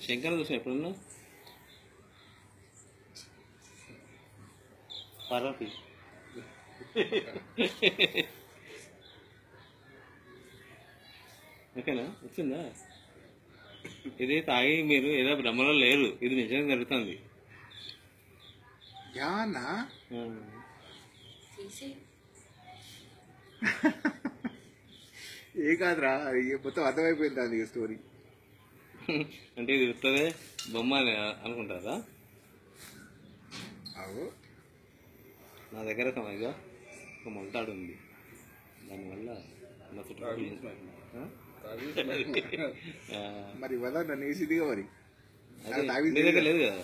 శంకర్ చూసిన ఎప్పుడున్నా పార్వతి ఓకేనా వచ్చిందా? ఇది తాగి మీరు ఏదో భ్రమలో లేరు, ఇది నిజంగా జరుగుతుంది. ఏ కాదురా, మొత్తం అర్థమైపోయింది దానికి స్టోరీ. అంటే ఇది వస్తుందే బొమ్మ అని అనుకుంటారా? అవు నా దగ్గర ఒక మొలతాడు ఉంది, దానివల్ల నా చుట్టుపక్కల మరి వదా నన్ను వేసిదిగా మరి నీ దగ్గర లేదు కదా.